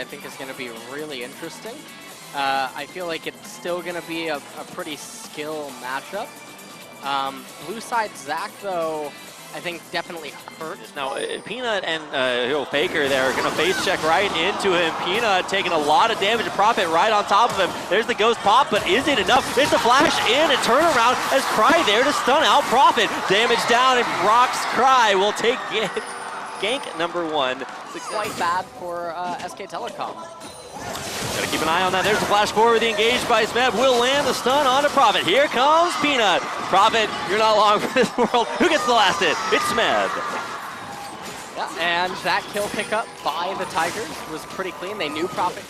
think is going to be really interesting. I feel like it's still going to be a pretty skill matchup. Blue side Zach, though, I think definitely hurt. Now, Peanut and Faker there are going to face check right into him. Peanut taking a lot of damage. Prophet right on top of him. There's the ghost pop, but is it enough? It's a flash in and turnaround as Cry there to stun out Prophet. Damage down, and ROX Cry will take gank number 1. It's quite bad for SK Telecom. Gotta keep an eye on that. There's the flash forward. The engaged by Smeb will land the stun onto Prophet. Here comes Peanut. Prophet, you're not long for this world. Who gets the last hit? It's Smeb. Yeah, and that kill pickup by the Tigers was pretty clean. They knew Prophet.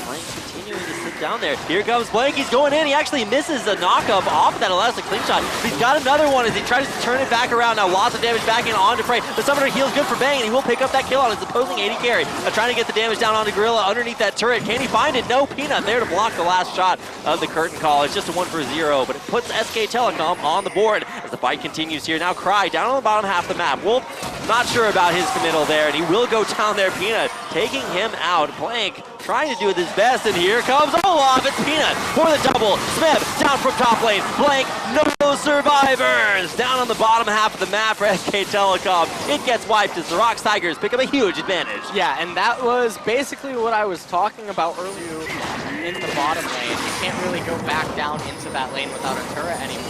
Blank continuing to sit down there. Here comes Blank. He's going in. He actually misses a knockup off of that elastic clean shot. He's got another one as he tries to turn it back around. Now lots of damage back in onto Frey. The Summoner heals good for Bang, and he will pick up that kill on his opposing AD carry. Trying to get the damage down onto Gorilla underneath that turret. Can he find it? No. Peanut there to block the last shot of the curtain call. It's just a 1-for-0, but it puts SK Telecom on the board as the fight continues here. Now Cry down on the bottom half of the map. Wolf not sure about his committal there, and he will go down there. Peanut taking him out. Blank trying to do his best, and here comes Olaf. It's Peanut for the double. Smeb down from top lane. Blank, no survivors. Down on the bottom half of the map for SK Telecom. It gets wiped as the ROX Tigers pick up a huge advantage. Yeah, and that was basically what I was talking about earlier in the bottom lane. You can't really go back down into that lane without a turret anymore.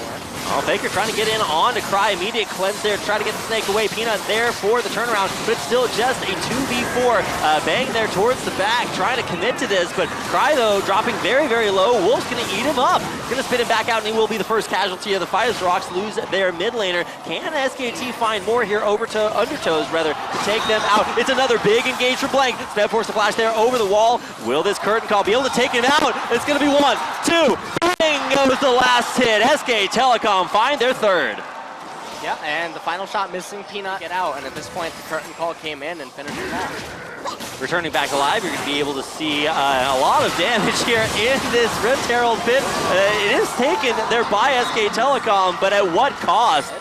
Oh, Faker trying to get in on to Cry. Immediate cleanse there, try to get the snake away. Peanut there for the turnaround, but it's still just a 2v4. Bang there towards the back, trying to commit to this, but Cry, though, dropping very, very low. Wolf's going to eat him up. Going to spin him back out, and he will be the first casualty of the fight as ROX lose their mid laner. Can SKT find more here over to Undertows, rather, to take them out? It's another big engage for Blank. Smeb forced the flash there over the wall. Will this curtain call be able to take him out? It's going to be 1, 2, bang goes the last hit. SK Telecom find their third. Yeah, and the final shot missing Peanut get out, and at this point the curtain call came in and finished it off. Returning back alive, you're going to be able to see a lot of damage here in this Rift Herald pit. It is taken there by SK Telecom, but at what cost?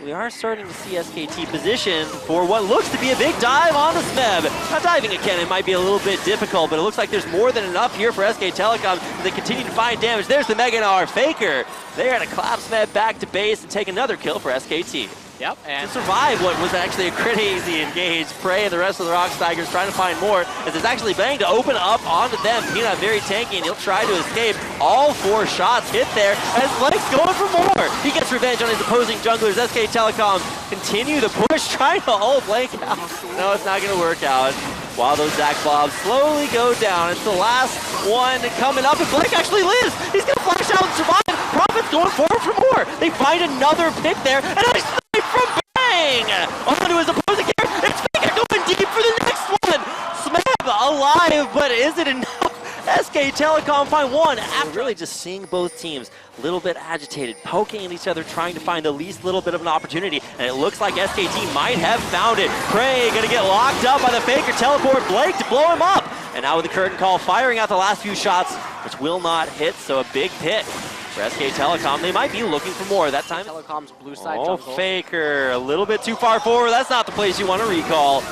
We are starting to see SKT positioned for what looks to be a big dive on the Smeb. Now diving again, it might be a little bit difficult, but it looks like there's more than enough here for SK Telecom as they continue to find damage. There's the Mega Gnar Faker. They're going to clap Smeb back to base and take another kill for SKT. Yep, and to survive what was actually a crazy engage. Prey and the rest of the ROX Tigers trying to find more as it's actually Bang to open up onto them. Peanut very tanky, and he'll try to escape. All 4 shots hit there as Blake's going for more. He gets revenge on his opposing junglers. SK Telecom continue the push, trying to ult Blake out. No, it's not going to work out. While those Zac Blobs slowly go down. It's the last one coming up, and Blake actually lives. He's going to flash out and survive. Prophet's going forward for more. They find another pick there, and a snipe from Bang onto his opposing character. It's Faker going deep for the next one. Smeb alive, but is it enough? SK Telecom find one. After really just seeing both teams a little bit agitated, poking at each other, trying to find the least little bit of an opportunity, and it looks like SKT might have found it. Prey gonna get locked up by the Faker teleport Blake to blow him up, and now with the curtain call firing out the last few shots, which will not hit, so a big pick for SK Telecom. They might be looking for more that time. Telecom's blue side jungle. jungle. Faker a little bit too far forward. That's not the place you want to recall.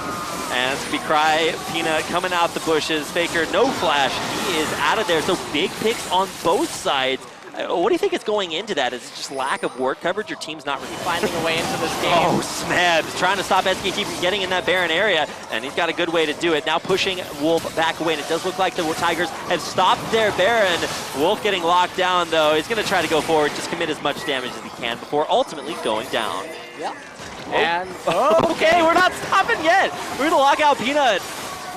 And it's going to be Cry, Peanut coming out the bushes. Faker, no flash. He is out of there. So big picks on both sides. What do you think is going into that? Is it just lack of work coverage? Your team's not really finding a way into this game. Oh, Smeb trying to stop SKT from getting in that Baron area, and he's got a good way to do it. Now pushing Wolf back away, and it does look like the Tigers have stopped their Baron. Wolf getting locked down, though. He's going to try to go forward, just commit as much damage as he can before ultimately going down. Yep. Oh. And okay, we're not stopping yet. We're going to lock out Peanut.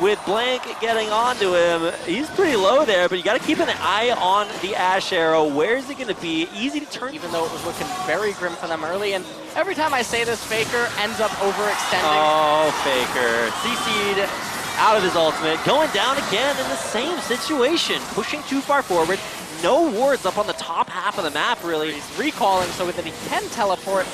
With Blank getting onto him, he's pretty low there, but you got to keep an eye on the Ash Arrow. Where is it going to be? Easy to turn. Even though it was looking very grim for them early, and every time I say this, Faker ends up overextending. Oh, Faker. CC'd out of his ultimate, going down again in the same situation, pushing too far forward. No wards up on the top half of the map, really. He's recalling so that he can teleport.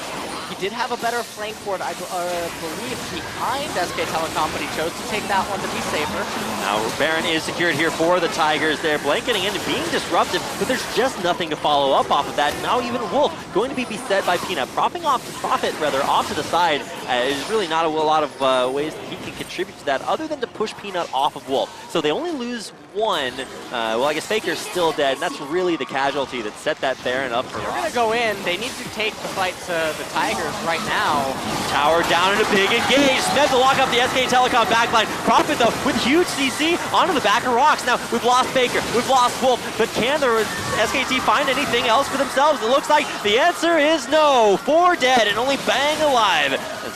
He did have a better flank ward, I believe, behind SK Telecom, but he chose to take that one to be safer. Now Baron is secured here for the Tigers there. Blank getting in and being disruptive, but there's just nothing to follow up off of that. Now even Wolf going to be beset by Peanut, propping off Prophet rather off to the side there's really not a lot of ways that he can contribute to that other than to push Peanut off of Wolf. So they only lose one. Well, I guess Faker's still dead, and that's really the casualty that set that Baron up for They're ROX. going to go in. They need to take the fight to the Tigers right now. Tower down in a big engage. Smith to lock up the SK Telecom backline. Profit, though, with huge CC onto the back of ROX. Now, we've lost Faker, we've lost Wolf, but can the SKT find anything else for themselves? It looks like the answer is no. 4 dead and only Bang alive. As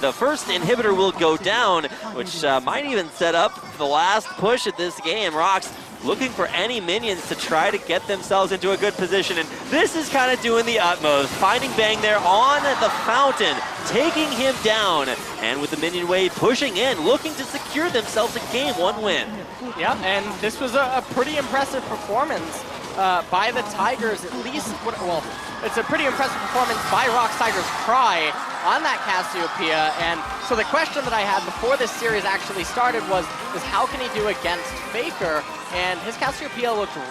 the first inhibitor will go down, which might even set up the last push at this game. ROX looking for any minions to try to get themselves into a good position, and this is kind of doing the utmost. Finding Bang there on the fountain, taking him down, and with the minion wave pushing in, looking to secure themselves a game 1 win. Yeah, and this was a pretty impressive performance by the Tigers, at least. Well, it's a pretty impressive performance by ROX Tigers Cry on that Cassiopeia. And so the question that I had before this series actually started was how can he do against Faker? And his Cassiopeia looked